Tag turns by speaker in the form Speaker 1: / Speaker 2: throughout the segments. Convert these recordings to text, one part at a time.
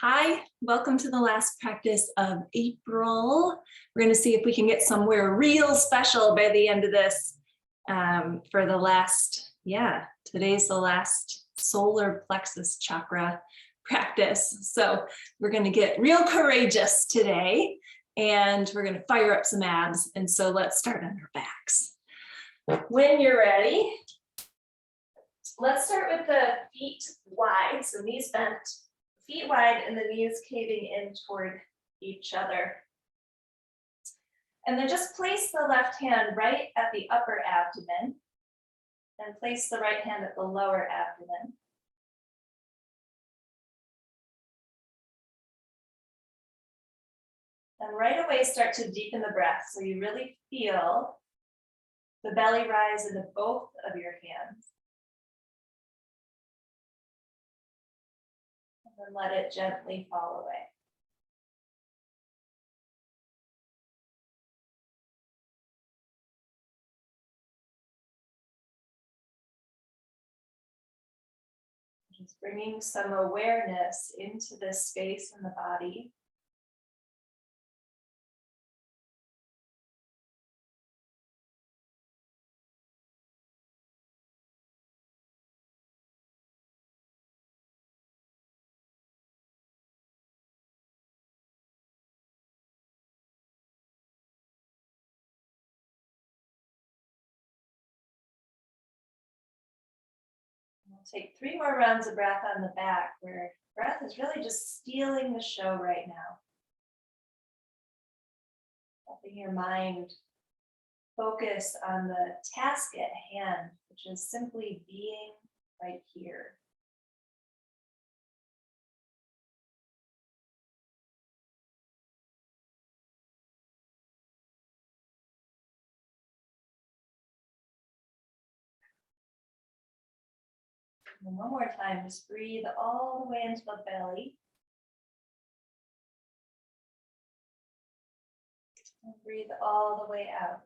Speaker 1: Hi, welcome to the last practice of April. We're going to see if we can get somewhere real special by the end of this for the last, today's the last solar plexus chakra practice. So we're going to get real courageous today and we're going to fire up some abs. And so let's start on our backs. When you're ready, let's start with the feet wide, so knees bent. Feet wide and the knees caving in toward each other. And then just place the left hand right at the upper abdomen and place the right hand at the lower abdomen. And right away start to deepen the breath so you really feel the belly rise into both of your hands. And let it gently fall away. Just bringing some awareness into this space in the body. We'll take 3 more rounds of breath on the back, where breath is really just stealing the show right now. Helping your mind focus on the task at hand, which is simply being right here. And one more time, just breathe all the way into the belly. And breathe all the way out.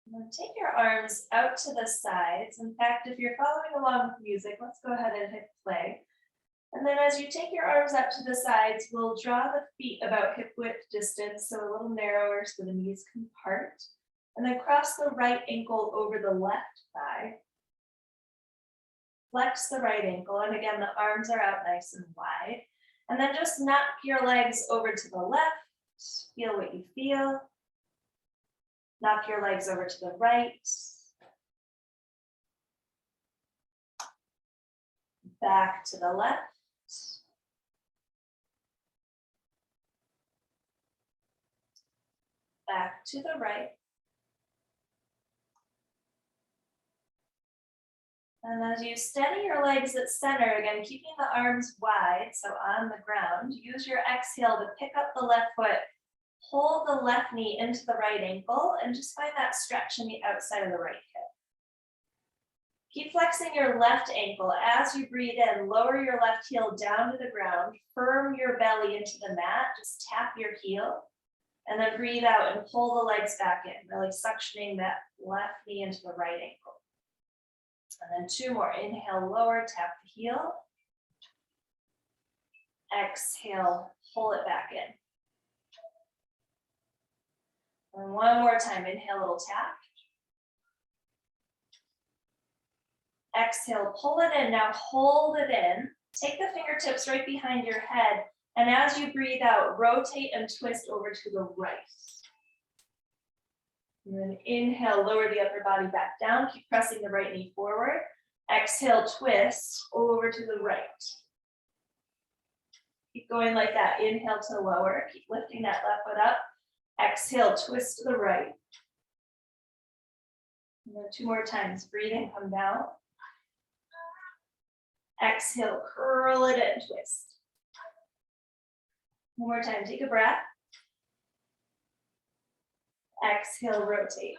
Speaker 1: And then take your arms out to the sides. In fact, if you're following along with music, let's go ahead and hit play. And then as you take your arms out to the sides, we'll draw the feet about hip width distance, so a little narrower so the knees can part. And then cross the right ankle over the left thigh. Flex the right ankle, and again, the arms are out nice and wide. And then just knock your legs over to the left. Feel what you feel. Knock your legs over to the right. Back to the left. Back to the right. And as you steady your legs at center, again, keeping the arms wide, so on the ground, use your exhale to pick up the left foot, hold the left knee into the right ankle, and just find that stretch in the outside of the right hip. Keep flexing your left ankle. As you breathe in, lower your left heel down to the ground, firm your belly into the mat, just tap your heel. And then breathe out and pull the legs back in, really suctioning that left knee into the right ankle. And then 2 more. Inhale, lower, tap the heel. Exhale, pull it back in. And one more time. Inhale, little tap. Exhale, pull it in. Now hold it in. Take the fingertips right behind your head. And as you breathe out, rotate and twist over to the right. And then inhale, lower the upper body back down. Keep pressing the right knee forward. Exhale, twist over to the right. Keep going like that. Inhale to lower. Keep lifting that left foot up. Exhale, twist to the right. And then 2 more times. Breathe in, come down. Exhale, curl it in, twist. One more time, take a breath. Exhale, rotate.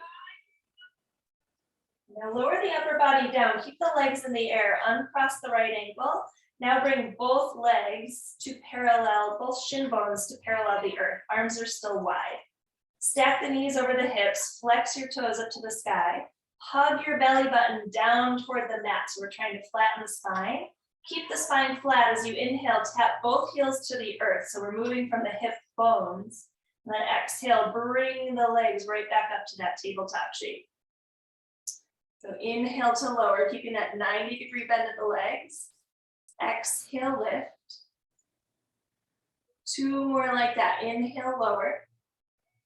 Speaker 1: Now lower the upper body down, keep the legs in the air, uncross the right ankle. Now bring both legs to parallel, both shin bones to parallel the earth. Arms are still wide. Stack the knees over the hips, flex your toes up to the sky. Hug your belly button down toward the mat. So we're trying to flatten the spine. Keep the spine flat as you inhale, tap both heels to the earth. So we're moving from the hip bones. And then exhale, bring the legs right back up to that tabletop shape. So inhale to lower, keeping that 90-degree bend at the legs. Exhale, lift. 2 more like that. Inhale, lower.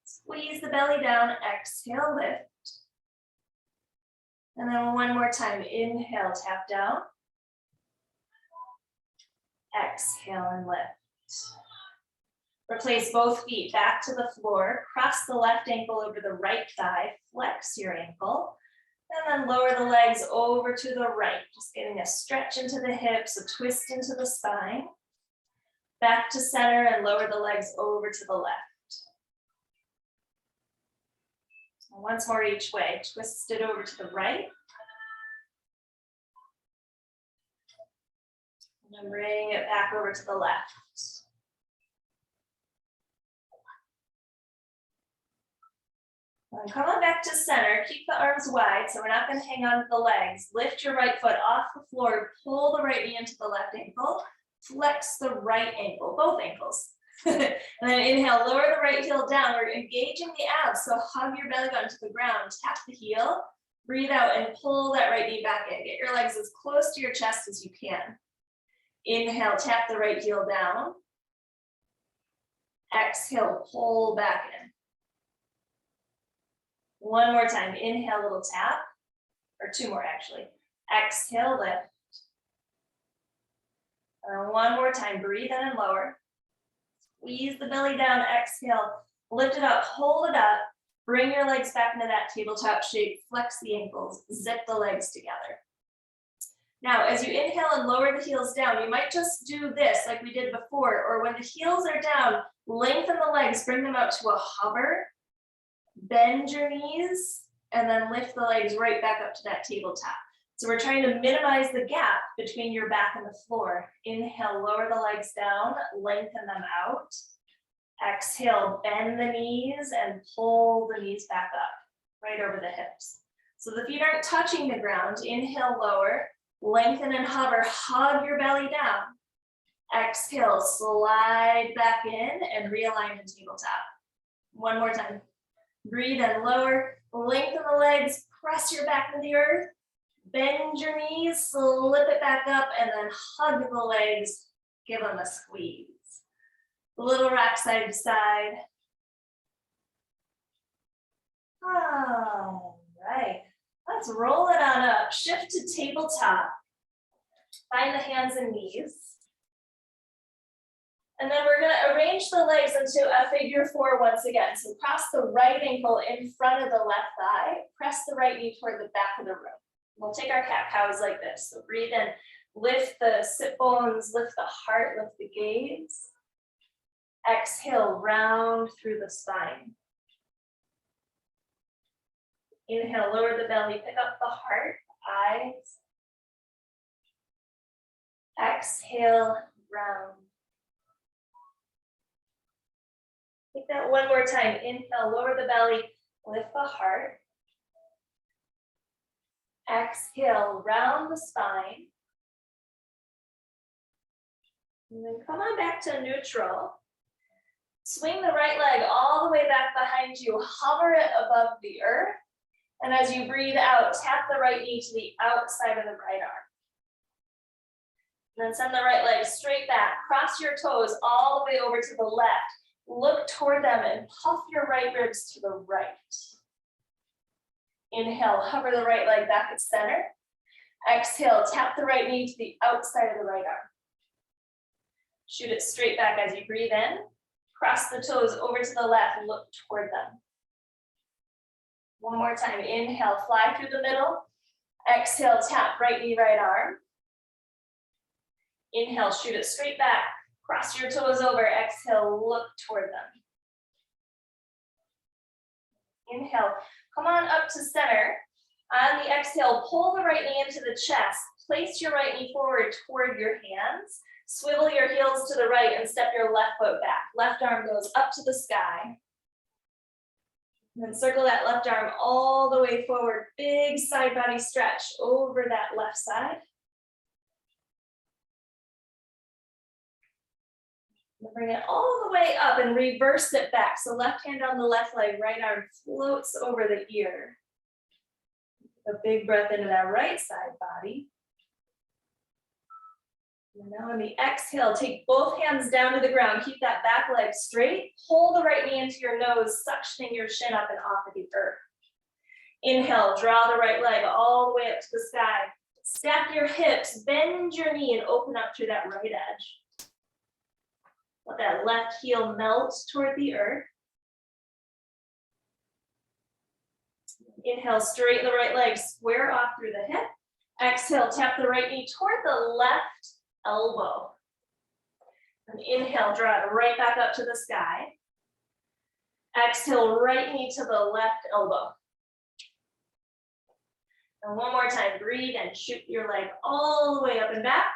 Speaker 1: Squeeze the belly down. Exhale, lift. And then 1 more time. Inhale, tap down. Exhale and lift. Replace both feet back to the floor. Cross the left ankle over the right thigh. Flex your ankle. And then lower the legs over to the right. Just getting a stretch into the hips, a twist into the spine. Back to center and lower the legs over to the left. Once more each way. Twist it over to the right. And then bring it back over to the left. And come on back to center. Keep the arms wide so we're not going to hang on to the legs. Lift your right foot off the floor. Pull the right knee into the left ankle. Flex the right ankle, both ankles. And then inhale, lower the right heel down. We're engaging the abs, so hug your belly button to the ground. Tap the heel. Breathe out and pull that right knee back in. Get your legs as close to your chest as you can. Inhale, tap the right heel down. Exhale, pull back in. 1 more time. Inhale, little tap. Or 2 more actually. Exhale, lift. And 1 more time. Breathe in and lower. Squeeze the belly down. Exhale. Lift it up. Hold it up. Bring your legs back into that tabletop shape. Flex the ankles. Zip the legs together. Now, as you inhale and lower the heels down, you might just do this like we did before, or when the heels are down, lengthen the legs, bring them out to a hover. Bend your knees and then lift the legs right back up to that tabletop. So we're trying to minimize the gap between your back and the floor. Inhale, lower the legs down, lengthen them out. Exhale, bend the knees and pull the knees back up, right over the hips. So the feet aren't touching the ground. Inhale, lower, lengthen and hover, hug your belly down. Exhale, slide back in and realign the tabletop. 1 more time. Breathe and lower, lengthen the legs, press your back to the earth, bend your knees, slip it back up, and then hug the legs, give them a squeeze. Little rock side to side. All right, let's roll it on up. Shift to tabletop. Find the hands and knees. And then we're going to arrange the legs into a figure 4 once again. So cross the right ankle in front of the left thigh. Press the right knee toward the back of the room. We'll take our cat-cows like this. So breathe in, lift the sit bones, lift the heart, lift the gaze. Exhale, round through the spine. Inhale, lower the belly, pick up the heart, eyes. Exhale, round. Take that 1 more time. Inhale, lower the belly, lift the heart. Exhale, round the spine. And then come on back to neutral. Swing the right leg all the way back behind you. Hover it above the earth. And as you breathe out, tap the right knee to the outside of the right arm. And then send the right leg straight back. Cross your toes all the way over to the left. Look toward them and puff your right ribs to the right. Inhale, hover the right leg back at center. Exhale, tap the right knee to the outside of the right arm. Shoot it straight back as you breathe in. Cross the toes over to the left and look toward them. 1 more time. Inhale, fly through the middle. Exhale, tap right knee, right arm. Inhale, shoot it straight back. Cross your toes over. Exhale, look toward them. Inhale, come on up to center. On the exhale, pull the right knee into the chest. Place your right knee forward toward your hands. Swivel your heels to the right and step your left foot back. Left arm goes up to the sky. And then circle that left arm all the way forward. Big side body stretch over that left side. And bring it all the way up and reverse it back. So left hand on the left leg, right arm floats over the ear. A big breath into that right side body. And now on the exhale, take both hands down to the ground. Keep that back leg straight. Pull the right knee into your nose, suctioning your shin up and off of the earth. Inhale, draw the right leg all the way up to the sky. Stack your hips, bend your knee, and open up through that right edge. Let that left heel melt toward the earth. Inhale, straighten the right leg, square off through the hip. Exhale, tap the right knee toward the left elbow. And inhale, draw it right back up to the sky. Exhale, right knee to the left elbow. And one more time, breathe and shoot your leg all the way up and back.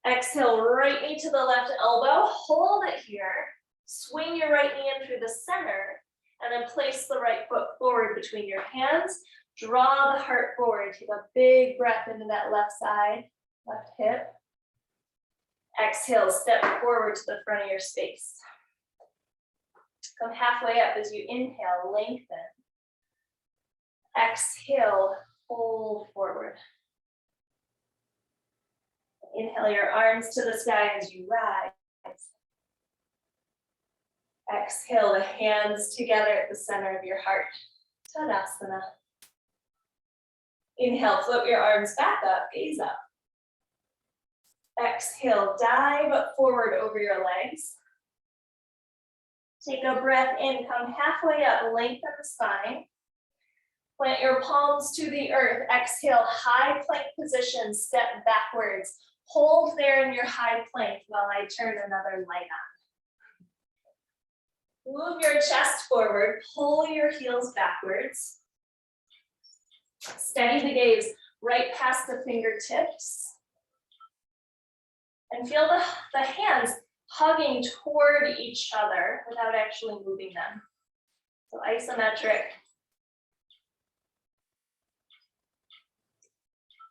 Speaker 1: Exhale, right knee to the left elbow. Hold it here. Swing your right knee in through the center. And then place the right foot forward between your hands. Draw the heart forward. Take a big breath into that left side, left hip. Exhale, step forward to the front of your space. Come halfway up as you inhale, lengthen. Exhale, fold forward. Inhale your arms to the sky as you rise. Exhale the hands together at the center of your heart. Tadasana. Inhale, float your arms back up, gaze up. Exhale, dive forward over your legs. Take a breath in, come halfway up, lengthen the spine. Plant your palms to the earth. Exhale, high plank position, step backwards. Hold there in your high plank while I turn another leg on. Move your chest forward, pull your heels backwards. Steady the gaze right past the fingertips. And feel the hands hugging toward each other without actually moving them. So isometric.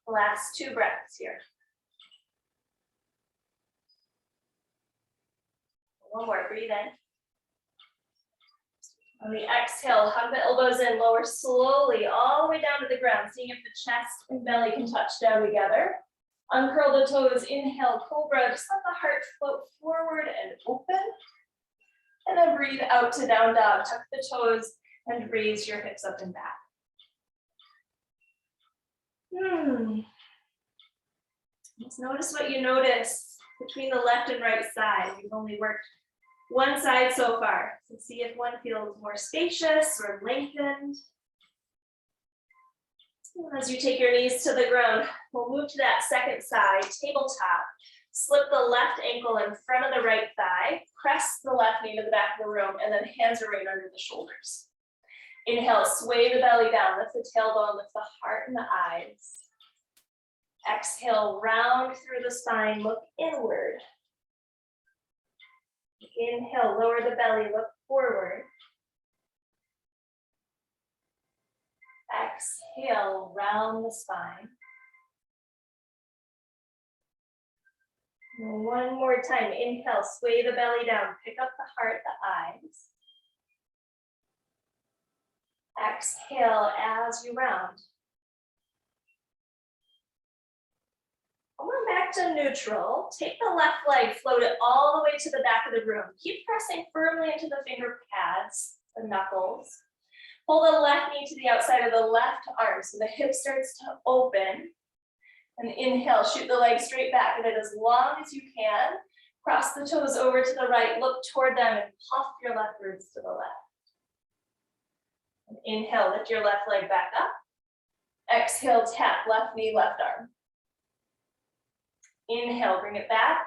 Speaker 1: Last 2 breaths here. One more, breathe in. On the exhale, hug the elbows in, lower slowly all the way down to the ground, seeing if the chest and belly can touch down together. Uncurl the toes, inhale, cobra, just let the heart float forward and open. And then breathe out to down dog, tuck the toes and raise your hips up and back. Just notice what you notice between the left and right side. We've only worked one side so far. So see if one feels more spacious or lengthened. As you take your knees to the ground, we'll move to that second side, tabletop. Slip the left ankle in front of the right thigh, press the left knee to the back of the room, and then hands are right under the shoulders. Inhale, sway the belly down, lift the tailbone, lift the heart and the eyes. Exhale, round through the spine, look inward. Inhale, lower the belly, look forward. Exhale, round the spine. And one more time, inhale, sway the belly down, pick up the heart, the eyes. Exhale as you round. Going back to neutral, take the left leg, float it all the way to the back of the room. Keep pressing firmly into the finger pads, the knuckles. Pull the left knee to the outside of the left arm so the hip starts to open. And inhale, shoot the leg straight back, and as long as you can, cross the toes over to the right, look toward them and puff your left ribs to the left. And inhale, lift your left leg back up. Exhale, tap left knee, left arm. Inhale, bring it back,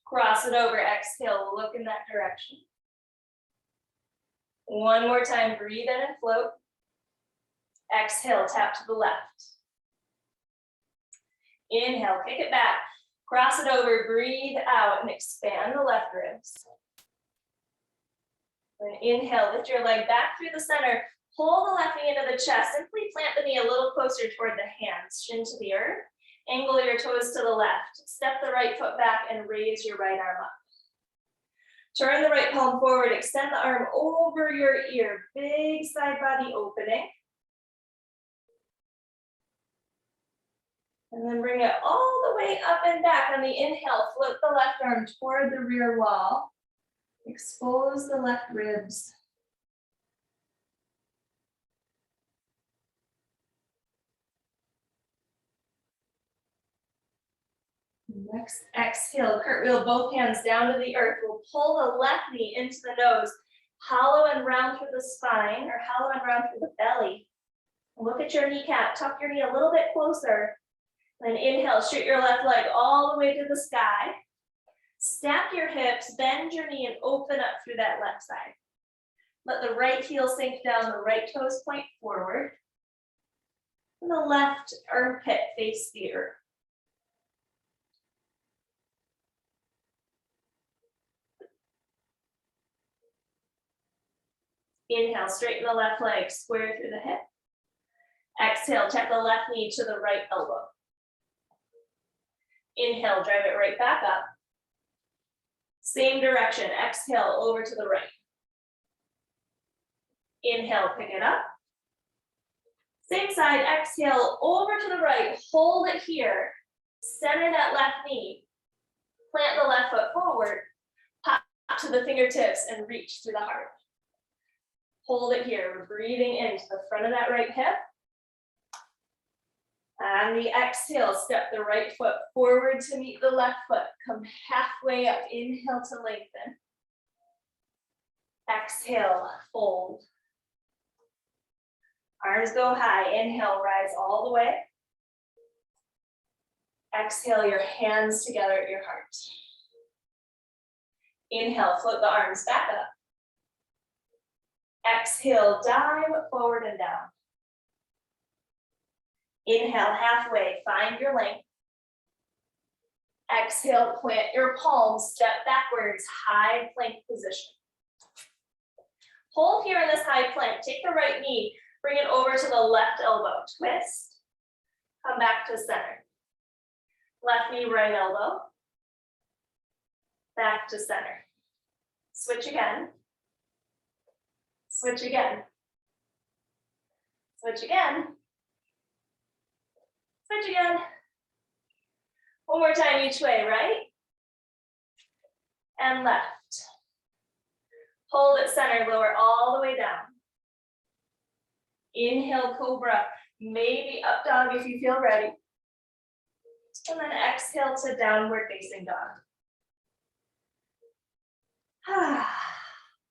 Speaker 1: cross it over, exhale, look in that direction. One more time, breathe in and float. Exhale, tap to the left. Inhale, kick it back, cross it over, breathe out and expand the left ribs. Then inhale, lift your leg back through the center. Pull the left knee into the chest. Simply plant the knee a little closer toward the hands, shin to the earth. Angle your toes to the left. Step the right foot back and raise your right arm up. Turn the right palm forward. Extend the arm over your ear. Big side body opening. And then bring it all the way up and back. On the inhale, float the left arm toward the rear wall. Expose the left ribs. Next, exhale, cartwheel both hands down to the earth. We'll pull the left knee into the nose. Hollow and round through the spine, or hollow and round through the belly. Look at your kneecap. Tuck your knee a little bit closer. Then inhale, shoot your left leg all the way to the sky. Stack your hips, bend your knee, and open up through that left side. Let the right heel sink down, the right toes point forward. And the left armpit face the earth. Inhale, straighten the left leg, square through the hip. Exhale, tap the left knee to the right elbow. Inhale, drive it right back up. Same direction, exhale over to the right. Inhale, pick it up. Same side, exhale over to the right, hold it here. Center that left knee. Plant the left foot forward. Pop to the fingertips and reach through the heart. Hold it here, we're breathing into the front of that right hip. On the exhale, step the right foot forward to meet the left foot. Come halfway up, inhale to lengthen. Exhale, fold. Arms go high, inhale, rise all the way. Exhale, your hands together at your heart. Inhale, float the arms back up. Exhale, dive forward and down. Inhale, halfway, find your length. Exhale, plant your palms, step backwards, high plank position. Hold here in this high plank, take the right knee, bring it over to the left elbow, twist, come back to center. Left knee, right elbow, back to center. Switch again. Switch again. Switch again. Switch again. One more time each way, right? And left. Hold at center, lower all the way down. Inhale, cobra. Maybe up dog if you feel ready. And then exhale to downward facing dog.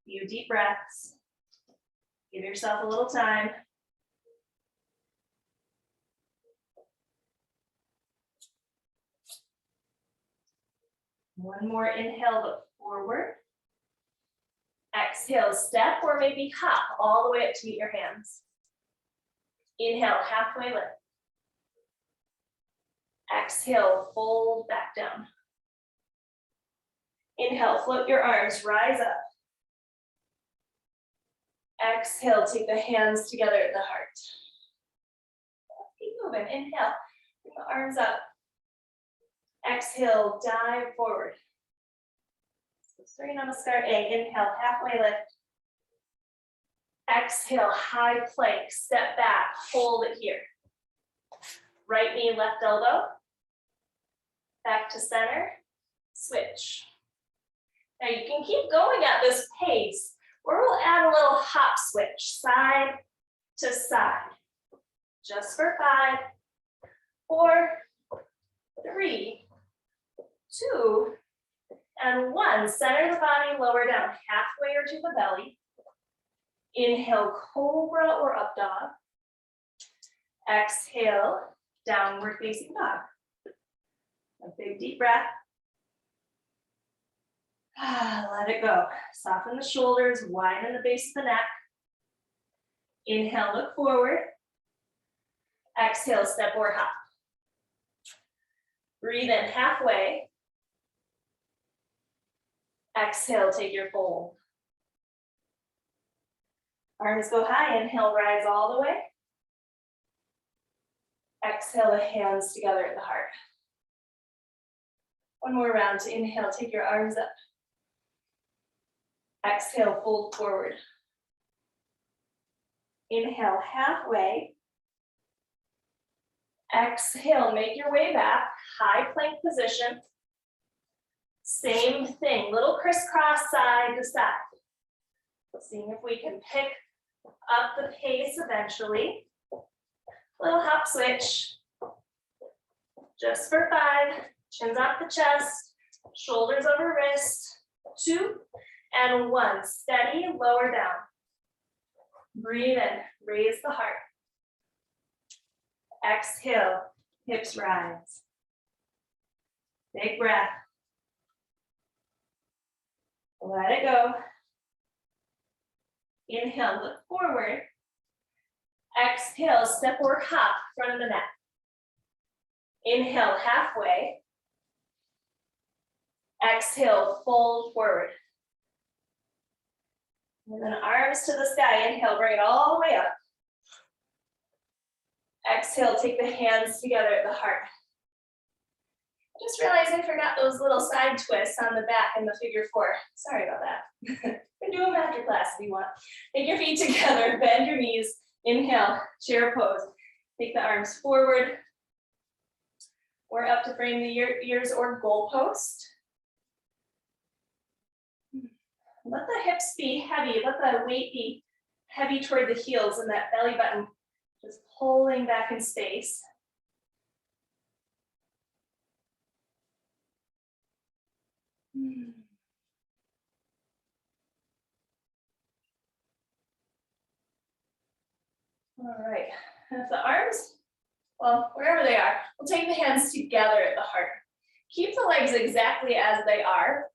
Speaker 1: Few deep breaths. Give yourself a little time. One more inhale, look forward. Exhale, step or maybe hop all the way up to meet your hands. Inhale, halfway lift. Exhale, fold back down. Inhale, float your arms, rise up. Exhale, take the hands together at the heart. Keep moving, inhale, bring the arms up. Exhale, dive forward. So Surya Namaskar A, inhale, halfway lift. Exhale, high plank, step back, hold it here. Right knee, left elbow. Back to center, switch. Now you can keep going at this pace, or we'll add a little hop switch, side to side. Just for 5, 4, 3, 2, and 1. Center the body, lower down halfway or to the belly. Inhale, cobra or up dog. Exhale, downward facing dog. A big deep breath. Let it go. Soften the shoulders, widen the base of the neck. Inhale, look forward. Exhale, step or hop. Breathe in halfway. Exhale, take your fold. Arms go high, inhale, rise all the way. Exhale, the hands together at the heart. One more round to inhale, take your arms up. Exhale, fold forward. Inhale, halfway. Exhale, make your way back, high plank position. Same thing, little crisscross side to side. Seeing if we can pick up the pace eventually. Little hop switch. Just for 5, chins off the chest, shoulders over wrist, 2 and 1. Steady, lower down. Breathe in, raise the heart. Exhale, hips rise. Big breath. Let it go. Inhale, look forward. Exhale, step or hop, front of the mat. Inhale, halfway. Exhale, fold forward. And then arms to the sky. Inhale, bring it all the way up. Exhale, take the hands together at the heart. I just realized I forgot those little side twists on the back in the figure 4. Sorry about that. You can do them after class if you want. Take your feet together, bend your knees. Inhale, chair pose. Take the arms forward. Or up to frame the ears or goalpost. Let the hips be heavy, let the weight be heavy toward the heels and that belly button just pulling back in space. All right, and if the arms, well, wherever they are, we'll take the hands together at the heart. Keep the legs exactly as they are.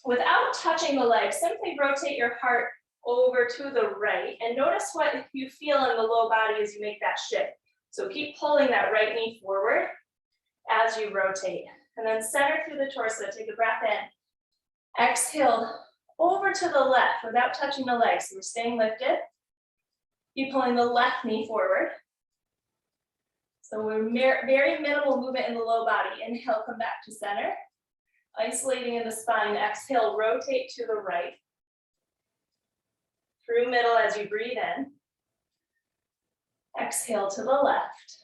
Speaker 1: Without touching the legs, simply rotate your heart over to the right and notice what you feel in the low body as you make that shift. So keep pulling that right knee forward as you rotate. And then center through the torso, take a breath in. Exhale over to the left without touching the legs. So we're staying lifted. Keep pulling the left knee forward. So we're very minimal movement in the low body. Inhale, come back to center. Isolating in the spine. Exhale, rotate to the right. Through middle as you breathe in. Exhale to the left.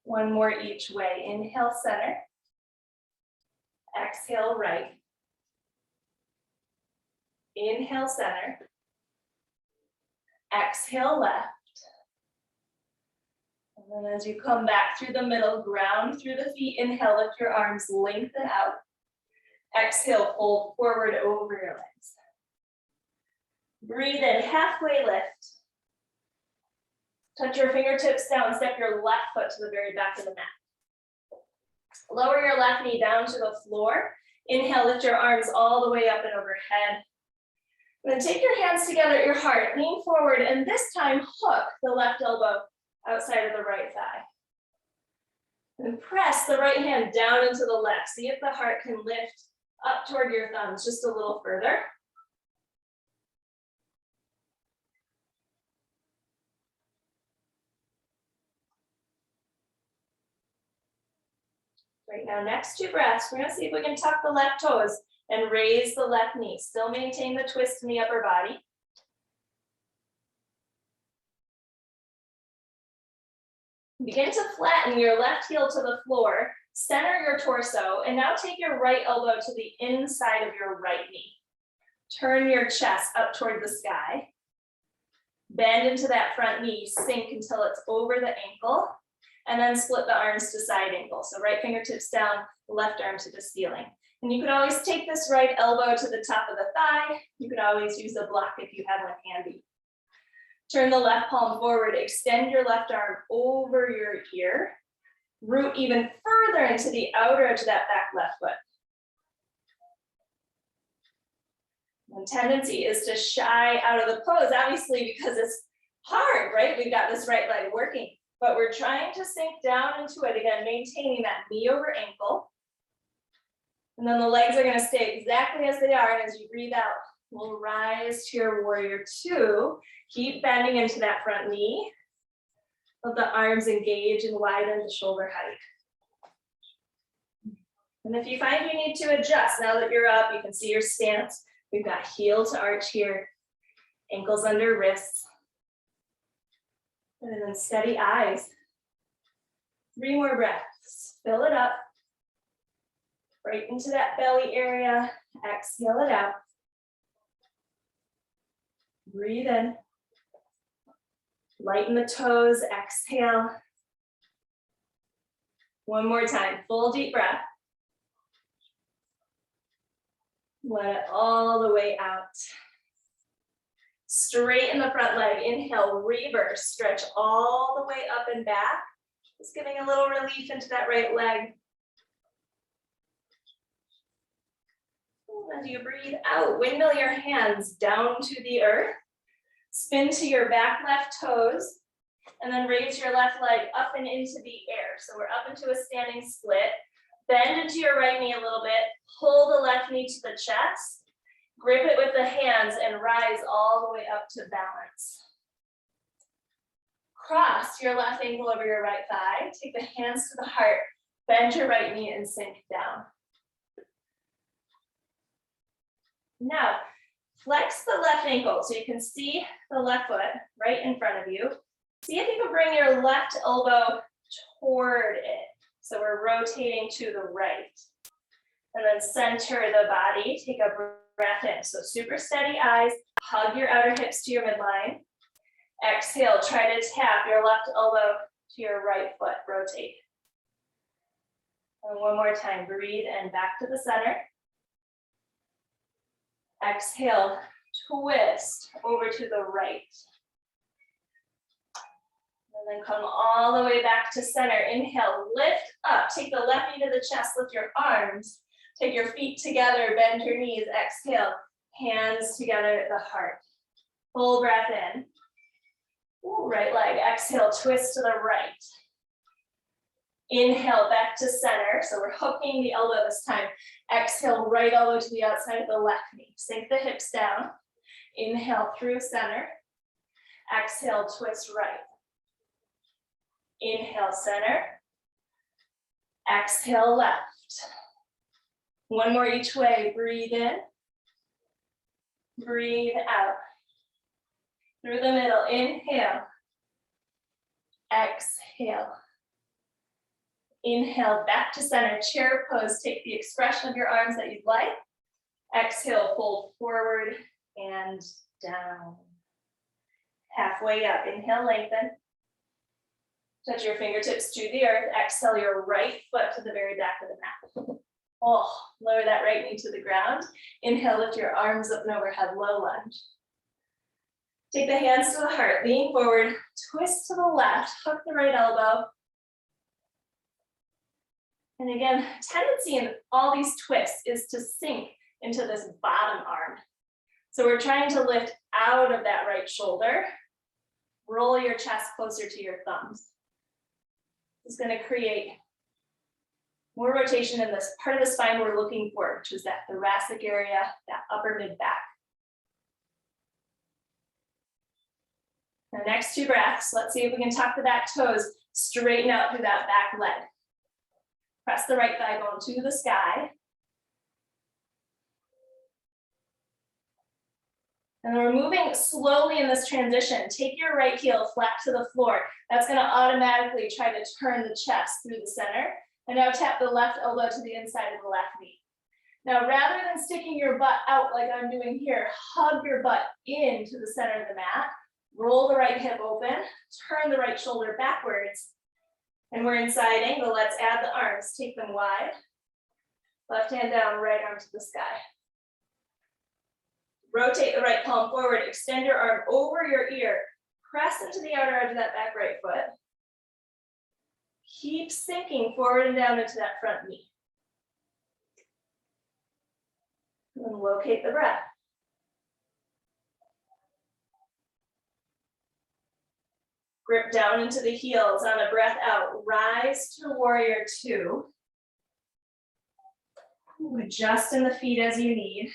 Speaker 1: One more each way. Inhale, center. Exhale, right. Inhale, center. Exhale, left. And then as you come back through the middle, ground through the feet. Inhale, lift your arms, lengthen out. Exhale, fold forward over your legs. Breathe in, halfway lift. Touch your fingertips down, step your left foot to the very back of the mat. Lower your left knee down to the floor. Inhale, lift your arms all the way up and overhead. And then take your hands together at your heart, lean forward, and this time hook the left elbow outside of the right thigh. And press the right hand down into the left. See if the heart can lift up toward your thumbs just a little further. Right now, next 2 breaths, we're gonna see if we can tuck the left toes and raise the left knee. Still maintain the twist in the upper body. Begin to flatten your left heel to the floor, center your torso, and now take your right elbow to the inside of your right knee. Turn your chest up toward the sky. Bend into that front knee, sink until it's over the ankle, and then split the arms to side ankle. So right fingertips down, left arm to the ceiling. And you could always take this right elbow to the top of the thigh. You could always use a block if you have one handy. Turn the left palm forward, extend your left arm over your ear. Root even further into the outer edge of that back left foot. One tendency is to shy out of the pose, obviously because it's hard, right? We've got this right leg working, but we're trying to sink down into it again, maintaining that knee over ankle. And then the legs are going to stay exactly as they are. And as you breathe out, We'll rise to your warrior two. Keep bending into that front knee. Let the arms engage and widen the shoulder height. And if you find you need to adjust, now that you're up, you can see your stance. We've got heel to arch here, ankles under wrists. And then steady eyes. 3 more breaths. Fill it up. Right into that belly area. Exhale it out. Breathe in. Lighten the toes. Exhale. One more time. Full deep breath. Let it all the way out. Straighten the front leg. Inhale, reverse. Stretch all the way up and back. Just giving a little relief into that right leg. As you breathe out, windmill your hands down to the earth. Spin to your back left toes. And then raise your left leg up and into the air. So we're up into a standing split. Bend into your right knee a little bit. Pull the left knee to the chest. Grip it with the hands and rise all the way up to balance. Cross your left ankle over your right thigh. Take the hands to the heart. Bend your right knee and sink down. Now, flex the left ankle so you can see the left foot right in front of you. See if you can bring your left elbow toward it. So we're rotating to the right. And then center the body. Take a breath in. So super steady eyes. Hug your outer hips to your midline. Exhale, try to tap your left elbow to your right foot. Rotate. And one more time. Breathe in back to the center. Exhale, twist over to the right. And then come all the way back to center. Inhale, lift up. Take the left knee to the chest, lift your arms. Take your feet together, bend your knees. Exhale, hands together at the heart. Full breath in. Ooh, right leg, exhale, twist to the right. Inhale, back to center. So we're hooking the elbow this time. Exhale, right elbow to the outside of the left knee. Sink the hips down. Inhale through center. Exhale, twist right. Inhale, center. Exhale, left. One more each way. Breathe in. Breathe out. Through the middle. Inhale. Exhale. Inhale, back to center, chair pose. Take the expression of your arms that you'd like. Exhale, fold forward and down. Halfway up, inhale, lengthen. Touch your fingertips to the earth. Exhale your right foot to the very back of the mat. Oh, lower that right knee to the ground. Inhale, lift your arms up and overhead, low lunge. Take the hands to the heart, lean forward, twist to the left, hook the right elbow. And again, tendency in all these twists is to sink into this bottom arm. So we're trying to lift out of that right shoulder. Roll your chest closer to your thumbs. It's going to create more rotation in this part of the spine we're looking for, which is that thoracic area, that upper mid back. The next 2 breaths, let's see if we can tuck the back toes, straighten out through that back leg. Press the right thigh bone to the sky. And we're moving slowly in this transition. Take your right heel flat to the floor. That's going to automatically try to turn the chest through the center. And now tap the left elbow to the inside of the left knee. Now, rather than sticking your butt out like I'm doing here, hug your butt into the center of the mat. Roll the right hip open. Turn the right shoulder backwards. And we're in side angle. Let's add the arms. Take them wide. Left hand down, right arm to the sky. Rotate the right palm forward. Extend your arm over your ear. Press into the outer edge of that back right foot. Keep sinking forward and down into that front knee. And locate the breath. Grip down into the heels. On a breath out, rise to warrior 2. Adjust in the feet as you need.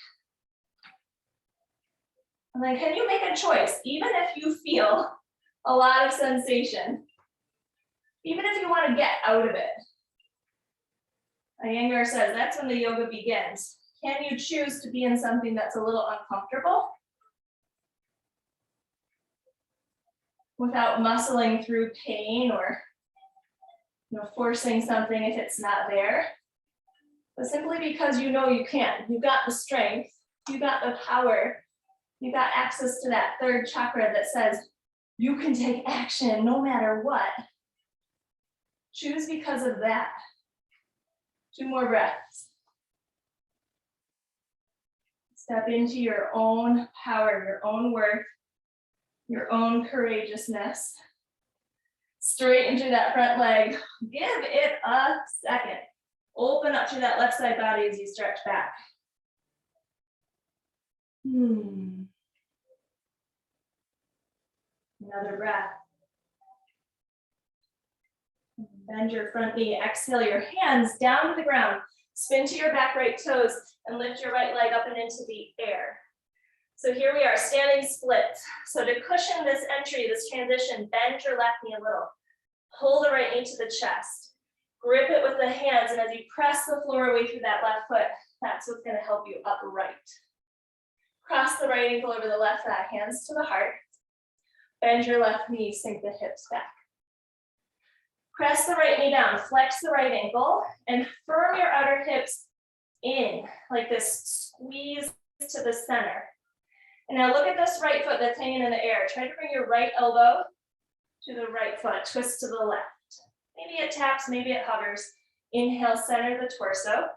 Speaker 1: And then can you make a choice, even if you feel a lot of sensation, even if you want to get out of it? Iyengar says that's when the yoga begins. Can you choose to be in something that's a little uncomfortable without muscling through pain or forcing something if it's not there? But simply because you know you can. You've got the strength, you've got the power, you've got access to that third chakra that says you can take action no matter what. Choose because of that. 2 more breaths. Step into your own power, your own worth, your own courageousness. Straighten through that front leg. Give it a second. Open up through that left side body as you stretch back. Another breath. Bend your front knee. Exhale your hands down to the ground. Spin to your back right toes and lift your right leg up and into the air. So here we are, standing splits. So to cushion this entry, this transition, bend your left knee a little. Pull the right knee to the chest. Grip it with the hands, and as you press the floor away through that left foot, that's what's going to help you upright. Cross the right ankle over the left thigh, hands to the heart. Bend your left knee, sink the hips back. Press the right knee down, flex the right ankle, and firm your outer hips in, like this, squeeze to the center. And now look at this right foot that's hanging in the air. Try to bring your right elbow to the right foot, twist to the left. Maybe it taps, maybe it hovers. Inhale, center the torso.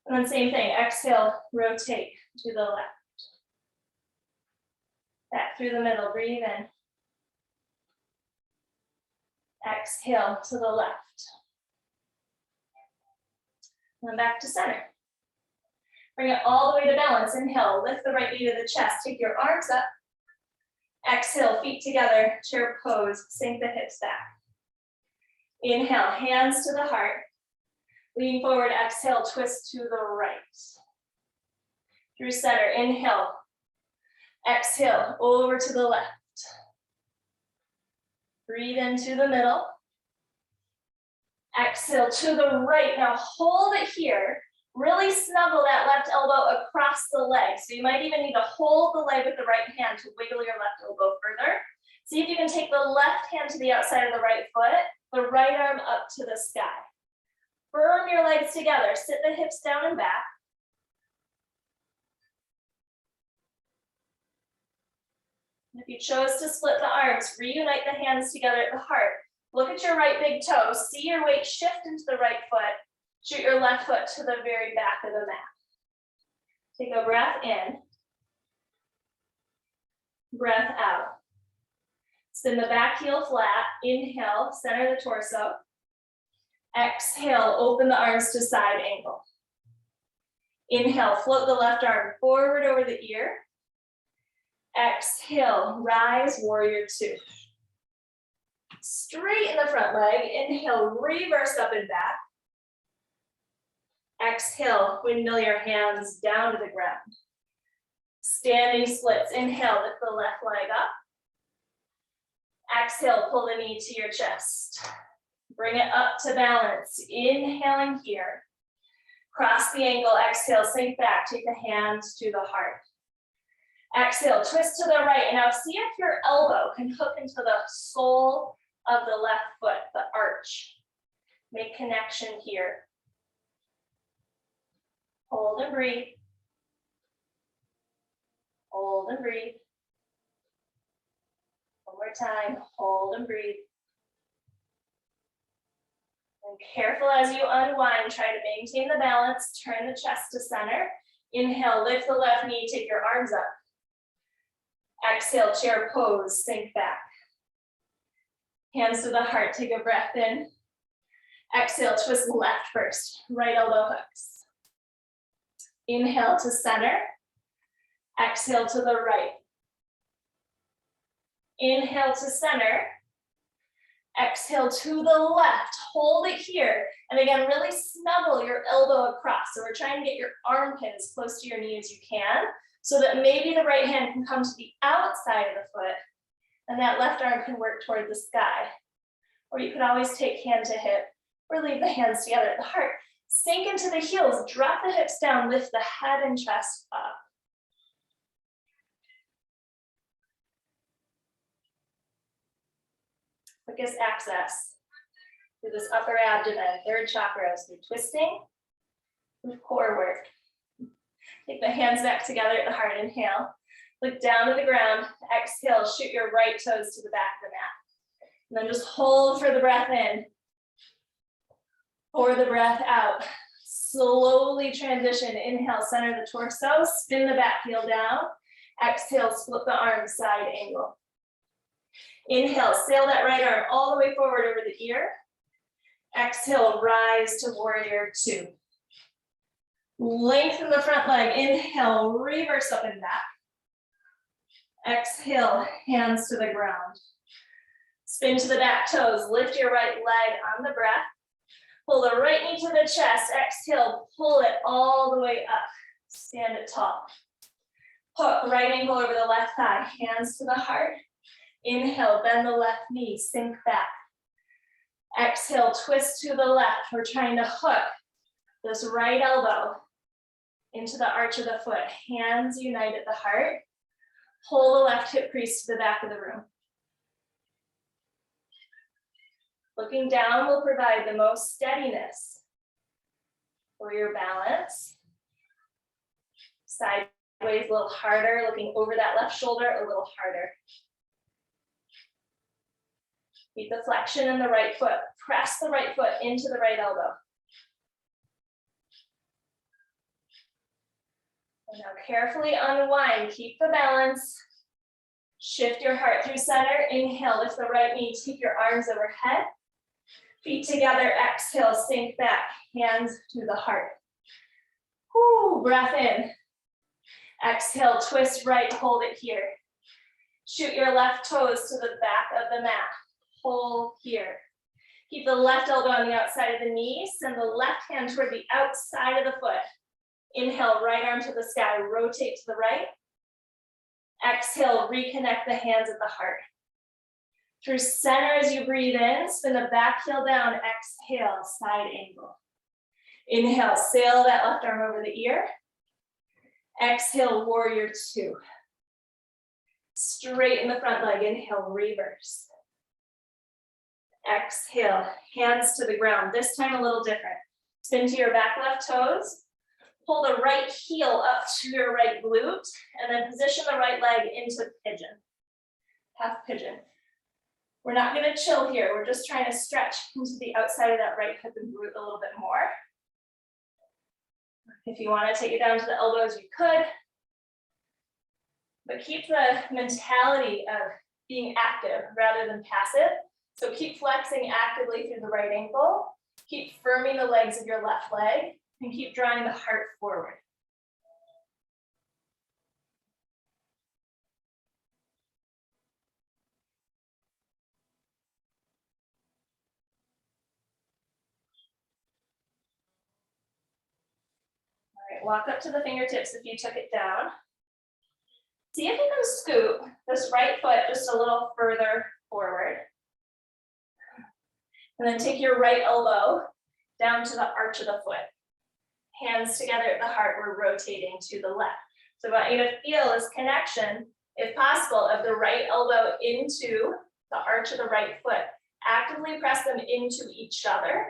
Speaker 1: And then same thing, exhale, rotate to the left. Back through the middle, breathe in. Exhale to the left. And then back to center. Bring it all the way to balance. Inhale, lift the right knee to the chest. Take your arms up. Exhale, feet together, chair pose, sink the hips back. Inhale, hands to the heart. Lean forward, exhale, twist to the right. Through center, inhale. Exhale, over to the left. Breathe into the middle. Exhale to the right. Now hold it here. Really snuggle that left elbow across the leg. So you might even need to hold the leg with the right hand to wiggle your left elbow further. See if you can take the left hand to the outside of the right foot, the right arm up to the sky. Firm your legs together. Sit the hips down and back. If you chose to split the arms, reunite the hands together at the heart. Look at your right big toe. See your weight shift into the right foot. Shoot your left foot to the very back of the mat. Take a breath in. Breath out. Spin the back heel flat. Inhale, center the torso. Exhale, open the arms to side angle. Inhale, float the left arm forward over the ear. Exhale, rise, warrior 2. Straighten the front leg. Inhale, reverse up and back. Exhale, windmill your hands down to the ground. Standing splits. Inhale, lift the left leg up. Exhale, pull the knee to your chest. Bring it up to balance. Inhaling here. Cross the ankle. Exhale, sink back. Take the hands to the heart. Exhale, twist to the right. And now see if your elbow can hook into the sole of the left foot, the arch. Make connection here. Hold and breathe. Hold and breathe. One more time, hold and breathe. And careful as you unwind, try to maintain the balance, turn the chest to center. Inhale, lift the left knee, take your arms up. Exhale, chair pose, sink back. Hands to the heart, take a breath in. Exhale, twist left first, right elbow hooks. Inhale to center. Exhale to the right. Inhale to center. Exhale to the left. Hold it here. And again, really snuggle your elbow across. So we're trying to get your armpit as close to your knee as you can.
Speaker 2: so that maybe the right hand can come to the outside of the foot and that left arm can work toward the sky. Or you could always take hand to hip or leave the hands together at the heart. Sink into the heels, drop the hips down, lift the head and chest up. Quickest access through this upper abdomen, third chakra, through twisting, through core work. Take the hands back together at the heart, inhale. Look down to the ground, exhale, shoot your right toes to the back of the mat. And then just hold for the breath in, pour the breath out. Slowly transition, inhale, center the torso, spin the back heel down. Exhale, split the arms, side angle. Inhale, sail that right arm all the way forward over the ear. Exhale, rise to warrior two. Lengthen the front leg, inhale, reverse up and back. Exhale, hands to the ground. Spin to the back toes, lift your right leg on the breath. Pull the right knee to the chest, exhale, pull it all the way up. Stand it tall. Hook right ankle over the left thigh, hands to the heart. Inhale, bend the left knee, sink back. Exhale, twist to the left. We're trying to hook this right elbow into the arch of the foot. Hands unite at the heart. Pull the left hip crease to the back of the room. Looking down will provide the most steadiness for your balance. Sideways a little harder, looking over that left shoulder a little harder. Keep the flexion in the right foot. Press the right foot into the right elbow. And now carefully unwind, keep the balance. Shift your heart through center. Inhale, lift the right knee, take your arms overhead. Feet together, exhale, sink back, hands to the heart. Whoo, breath in. Exhale, twist right, hold it here. Shoot your left toes to the back of the mat. Hold here. Keep the left elbow on the outside of the knee. Send the left hand toward the outside of the foot. Inhale, right arm to the sky, rotate to the right. Exhale, reconnect the hands at the heart. Through center as you breathe in, spin the back heel down, exhale, side angle. Inhale, sail that left arm over the ear. Exhale, warrior two. Straighten the front leg, inhale, reverse. Exhale, hands to the ground, this time a little different. Spin to your back left toes. Pull the right heel up to your right glute, and then position the right leg into pigeon, half pigeon. We're not gonna chill here. We're just trying to stretch into the outside of that right hip and glute a little bit more. If you wanna take it down to the elbows, you could, but keep the mentality of being active rather than passive. So keep flexing actively through the right ankle, keep firming the legs of your left leg, and keep drawing the heart forward. All right, walk up to the fingertips if you took it down. See if you can scoop this right foot just a little further forward. And then take your right elbow down to the arch of the foot. Hands together at the heart, we're rotating to the left. So I want you to feel this connection, if possible, of the right elbow into the arch of the right foot. Actively press them into each other.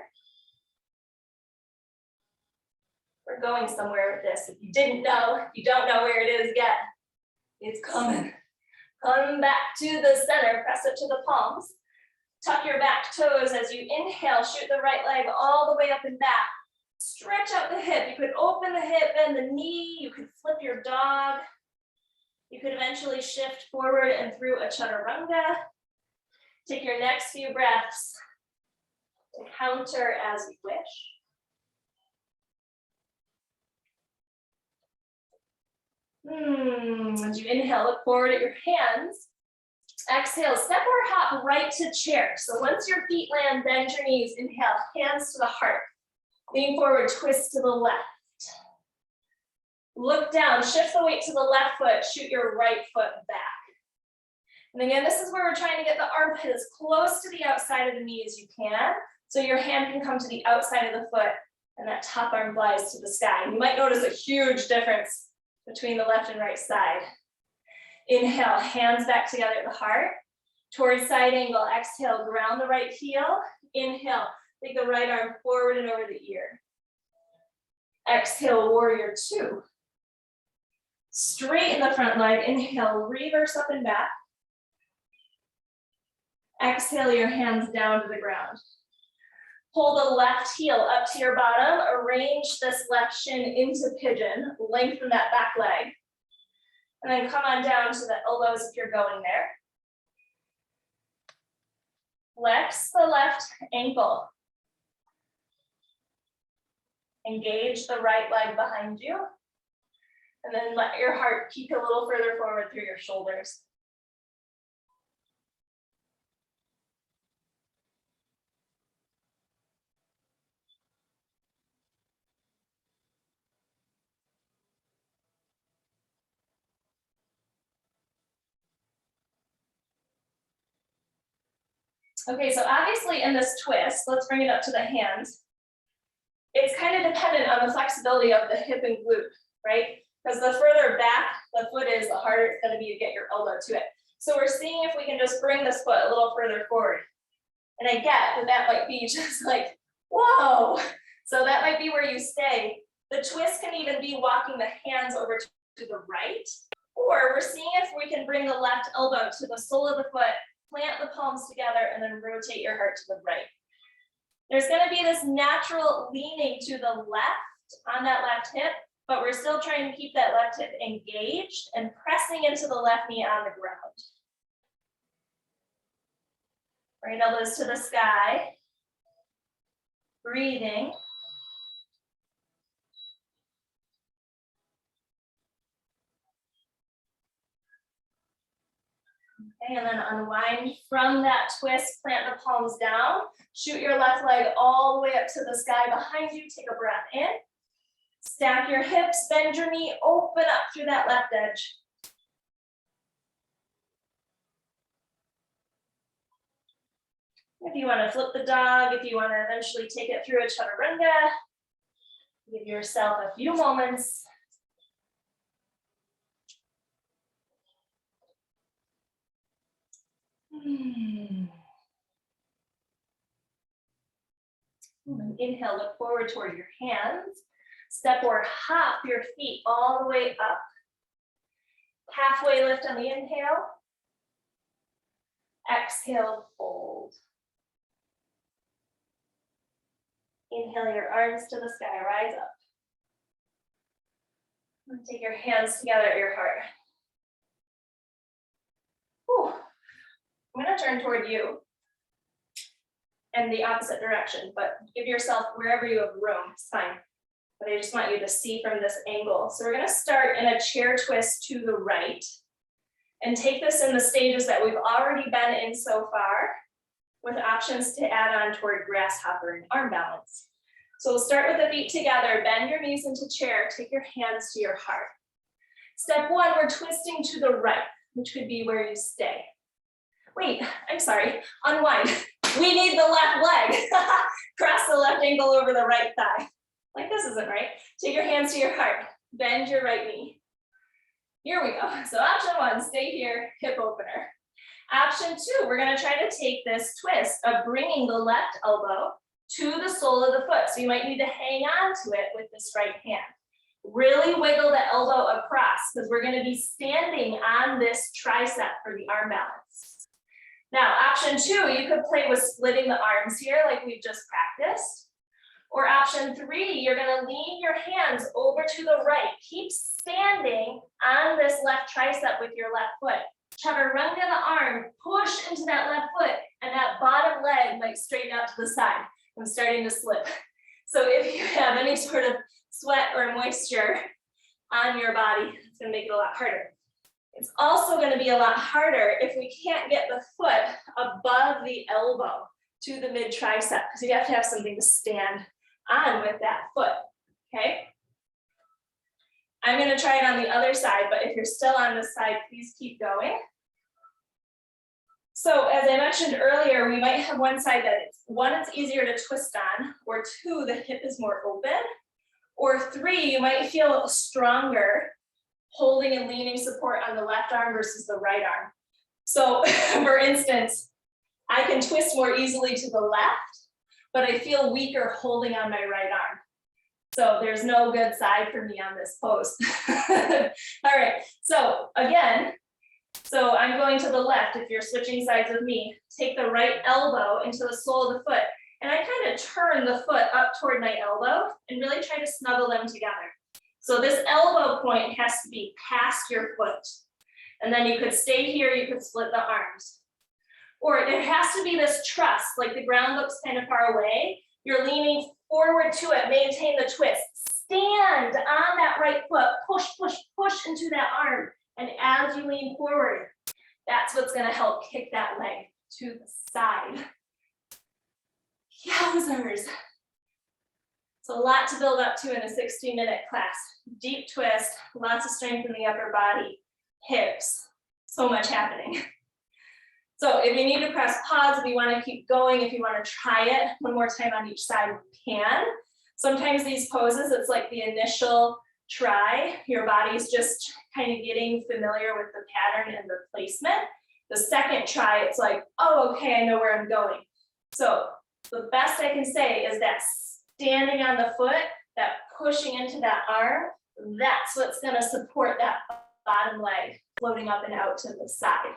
Speaker 2: We're going somewhere with this. If you didn't know, if you don't know where it is yet, it's coming. Come back to the center, press it to the palms. Tuck your back toes as you inhale, shoot the right leg all the way up and back. Stretch out the hip. You could open the hip, bend the knee. You could flip your dog. You could eventually shift forward and through a chaturanga. Take your next few breaths to counter as you wish. As you inhale, look forward at your hands. Exhale, step or hop right to chair. So once your feet land, bend your knees. Inhale, hands to the heart. Lean forward, twist to the left. Look down, shift the weight to the left foot, shoot your right foot back. And again, this is where we're trying to get the armpit as close to the outside of the knee as you can, so your hand can come to the outside of the foot and that top arm flies to the sky. And you might notice a huge difference between the left and right side. Inhale, hands back together at the heart. Towards side angle, exhale, ground the right heel. Inhale, take the right arm forward and over the ear. Exhale, warrior two. Straighten the front leg, inhale, reverse up and back. Exhale your hands down to the ground. Pull the left heel up to your bottom, arrange this left shin into pigeon, lengthen that back leg. And then come on down to the elbows if you're going there. Flex the left ankle. Engage the right leg behind you. And then let your heart peek a little further forward through your shoulders. Okay, so obviously in this twist, let's bring it up to the hands. It's kind of dependent on the flexibility of the hip and glute, right? Because the further back the foot is, the harder it's going to be to get your elbow to it. So we're seeing if we can just bring this foot a little further forward. And I get that that might be just like, whoa. So that might be where you stay. The twist can even be walking the hands over to the right, or we're seeing if we can bring the left elbow to the sole of the foot, plant the palms together, and then rotate your heart to the right. There's going to be this natural leaning to the left on that left hip, but we're still trying to keep that left hip engaged and pressing into the left knee on the ground. Right elbows to the sky. Breathing. Okay, and then unwind from that twist, plant the palms down, shoot your left leg all the way up to the sky behind you, take a breath in, stack your hips, bend your knee, open up through that left edge. If you want to flip the dog, if you want to eventually take it through a chaturanga, give yourself a few moments. Inhale, look forward toward your hands. Step or hop your feet all the way up. Halfway lift on the inhale. Exhale, fold. Inhale your arms to the sky, rise up. And take your hands together at your heart. Whew. I'm going to turn toward you and the opposite direction, but give yourself wherever you have room, it's fine. But I just want you to see from this angle. So we're going to start in a chair twist to the right and take this in the stages that we've already been in so far, with options to add on toward grasshopper and arm balance. So we'll start with the feet together, bend your knees into chair, take your hands to your heart. Step one, we're twisting to the right, which could be where you stay. Wait, I'm sorry, unwind. We need the left leg. Cross the left ankle over the right thigh. Like this isn't right. Take your hands to your heart, bend your right knee. Here we go. So option one, stay here, hip opener. Option two, we're going to try to take this twist of bringing the left elbow to the sole of the foot. So you might need to hang on to it with this right hand. Really wiggle the elbow across because we're going to be standing on this tricep for the arm balance. Now, option two, you could play with splitting the arms here like we've just practiced. Or option three, you're going to lean your hands over to the right. Keep standing on this left tricep with your left foot. Chaturanga the arm, push into that left foot, and that bottom leg might straighten out to the side. I'm starting to slip. So if you have any sort of sweat or moisture on your body, it's going to make it a lot harder. It's also going to be a lot harder if we can't get the foot above the elbow to the mid tricep, because you have to have something to stand on with that foot, okay? I'm going to try it on the other side, but if you're still on this side, please keep going. So as I mentioned earlier, we might have one side that it's easier to twist on, or two, the hip is more open, or three, you might feel stronger holding and leaning support on the left arm versus the right arm. So for instance, I can twist more easily to the left, but I feel weaker holding on my right arm. So there's no good side for me on this pose. All right, so again, so I'm going to the left. If you're switching sides with me, take the right elbow into the sole of the foot. And I kind of turn the foot up toward my elbow and really try to snuggle them together. So this elbow point has to be past your foot. And then you could stay here, you could split the arms. Or there has to be this trust, like the ground looks kind of far away. You're leaning forward to it, maintain the twist. Stand on that right foot, push, push, push into that arm. And as you lean forward, that's what's gonna help kick that leg to the side. Yowzers. So a lot to build up to in a 60-minute class. Deep twist, lots of strength in the upper body, hips, so much happening. So if you need to press pause, if you want to keep going, if you want to try it one more time on each side, you can. Sometimes these poses, it's like the initial try. Your body's just kind of getting familiar with the pattern and the placement. The second try, it's like, oh, okay, I know where I'm going. So the best I can say is that standing on the foot, that pushing into that arm, that's what's going to support that bottom leg floating up and out to the side.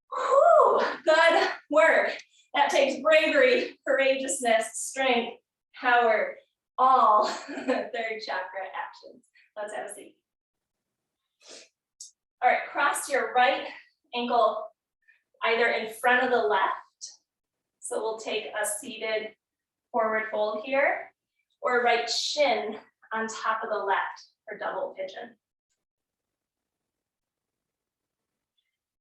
Speaker 2: Whew, good work. That takes bravery, courageousness, strength, power, all third chakra actions. Let's have a seat. All right, cross your right ankle either in front of the left. So we'll take a seated forward fold here, or right shin on top of the left for double pigeon.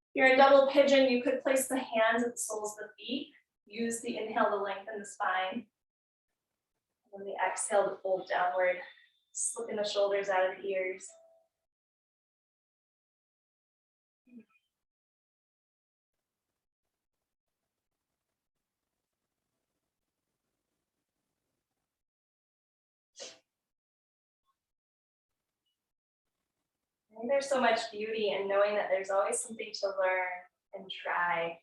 Speaker 2: If you're in double pigeon, you could place the hands at the soles of the feet. Use the inhale to lengthen the spine. And then the exhale to fold downward, slipping the shoulders out of the ears. I think there's so much beauty in knowing that there's always something to learn and try.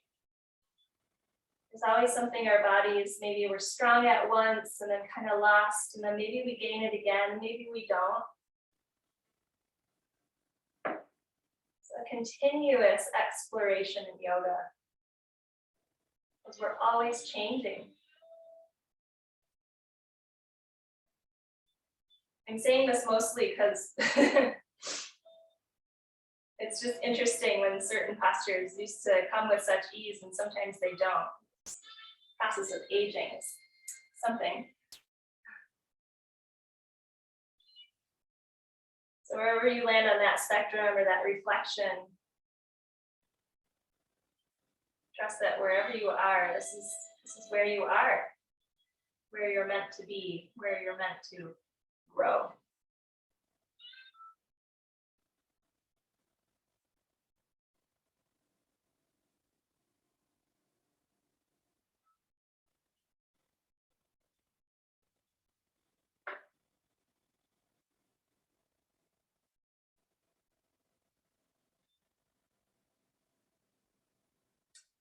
Speaker 2: There's always something our bodies, maybe we're strong at once and then kind of lost, and then maybe we gain it again, maybe we don't. It's a continuous exploration in yoga, because we're always changing. I'm saying this mostly because it's just interesting when certain postures used to come with such ease and sometimes they don't. Process of aging is something. So wherever you land on that spectrum or that reflection, trust that wherever you are, this is where you are, where you're meant to be, where you're meant to grow.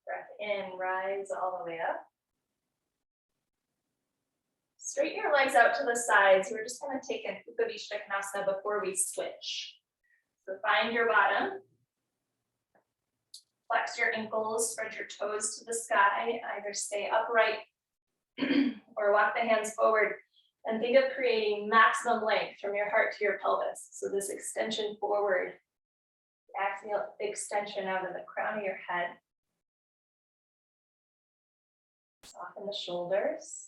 Speaker 2: Breath in, rise all the way up. Straighten your legs out to the sides. We're just going to take an Uttanasana before we switch. So find your bottom. Flex your ankles, spread your toes to the sky. Either stay upright or walk the hands forward. And think of creating maximum length from your heart to your pelvis. So this extension forward, axial extension out of the crown of your head. Soften the shoulders.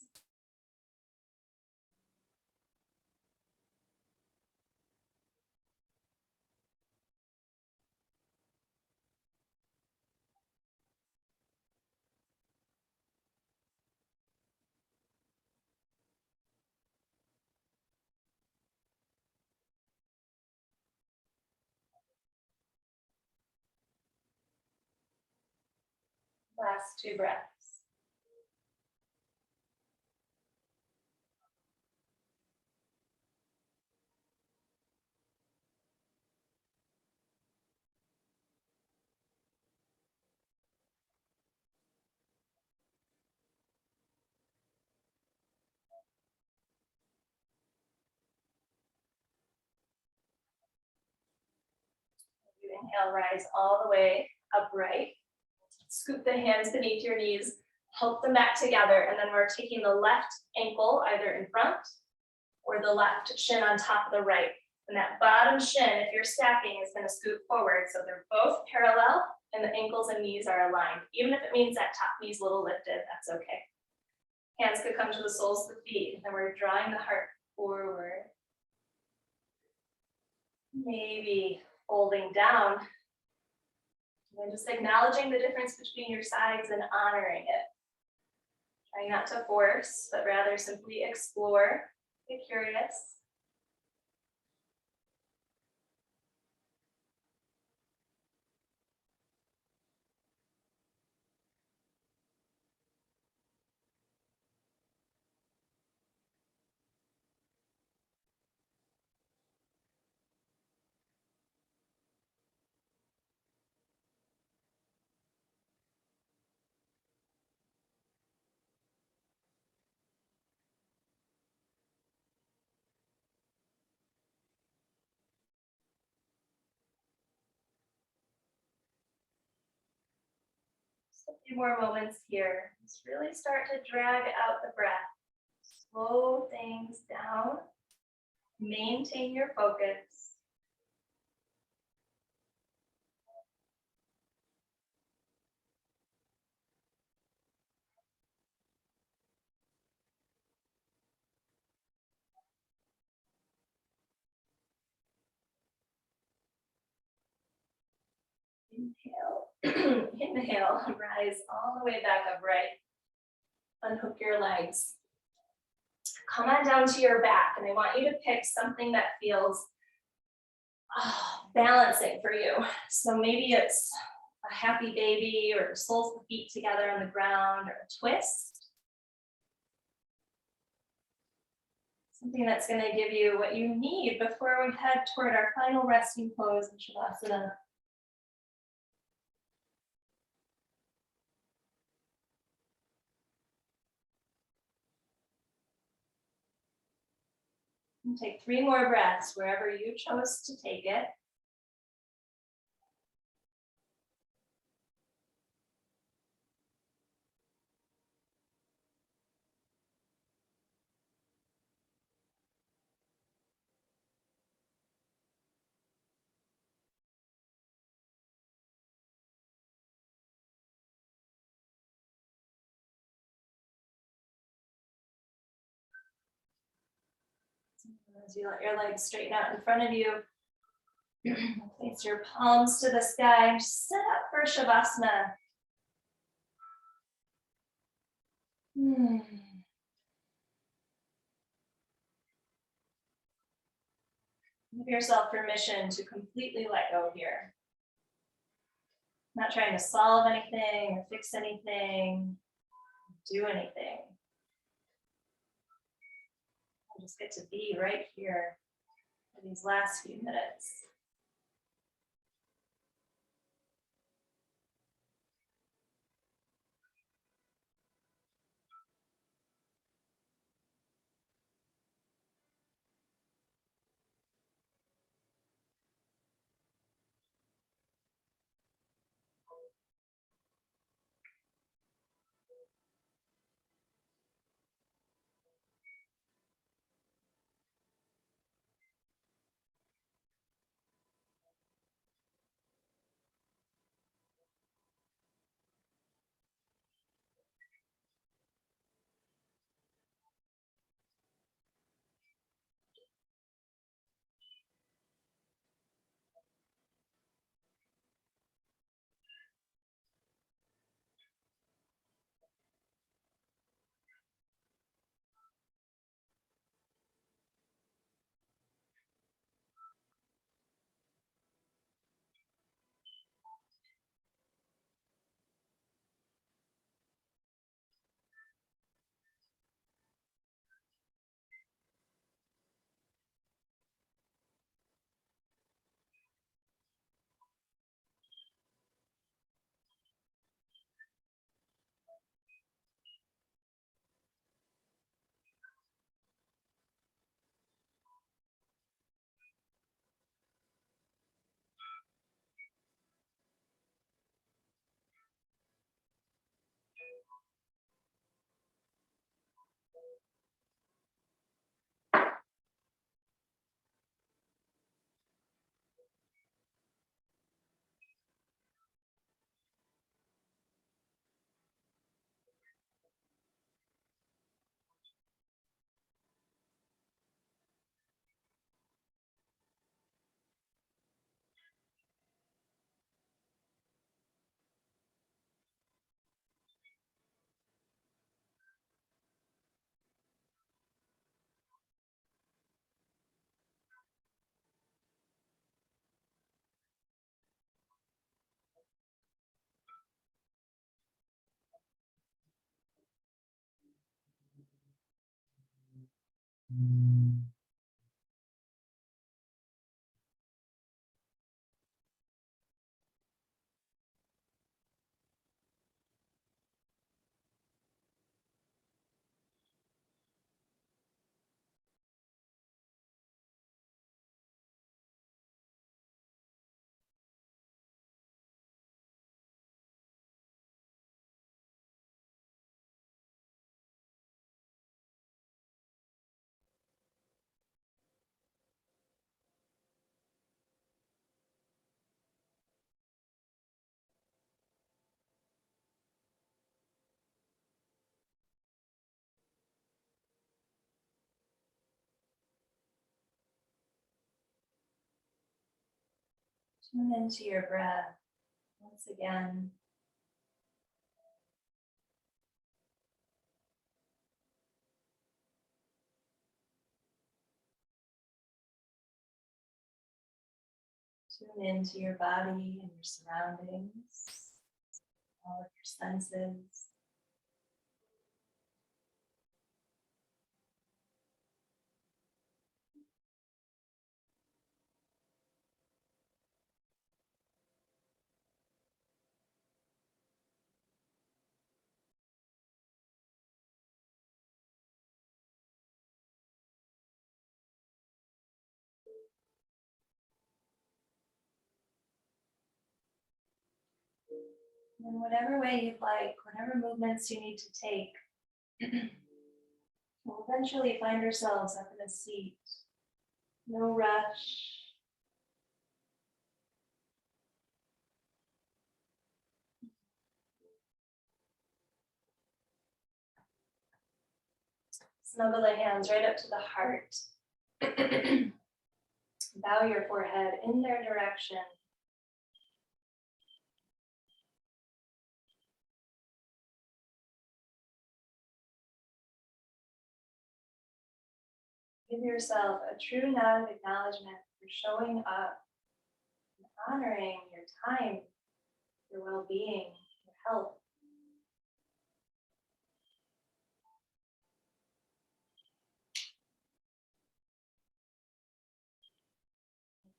Speaker 2: Last 2 breaths. You inhale, rise all the way upright. Scoop the hands beneath your knees, help them back together, and then we're taking the left ankle either in front or the left shin on top of the right. And that bottom shin, if you're stacking, is going to scoop forward. So they're both parallel and the ankles and knees are aligned. Even if it means that top knee's a little lifted, that's okay. Hands could come to the soles of the feet, and then we're drawing the heart forward. Maybe folding down. And just acknowledging the difference between your sides and honoring it. Trying not to force, but rather simply explore, get curious. Just a few more moments here. Just really start to drag out the breath. Slow things down. Maintain your focus. Inhale, inhale, rise all the way back upright. Unhook your legs. Come on down to your back, and I want you to pick something that feels balancing for you. So maybe it's a happy baby, or soles of the feet together on the ground, or a twist. Something that's going to give you what you need before we head toward our final resting pose in Shavasana. And take 3 more breaths wherever you chose to take it. As you let your legs straighten out in front of you, place your palms to the sky and just sit up for Shavasana. Give yourself permission to completely let go here. Not trying to solve anything or fix anything, do anything. I just get to be right here for these last few minutes.
Speaker 1: Tune into your breath once again. Tune into your body and your surroundings, all of your senses. In whatever way you'd like, whatever movements you need to take, we'll eventually find ourselves up in a seat. No rush. Snuggle the hands right up to the heart. Bow your forehead in their direction. Give yourself a true nod of acknowledgement for showing up and honoring your time, your well-being, your health.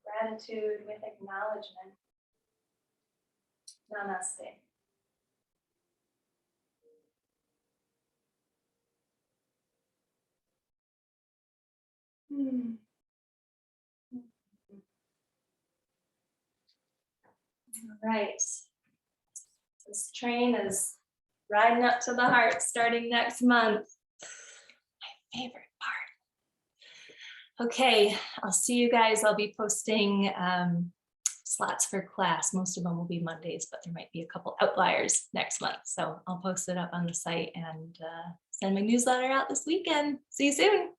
Speaker 1: Gratitude with acknowledgement. Namaste. All right. This train is riding up to the heart starting next month. My favorite part. Okay, I'll see you guys. I'll be posting slots for class. Most of them will be Mondays, but there might be a couple outliers next month. So I'll post it up on the site and send my newsletter out this weekend. See you soon.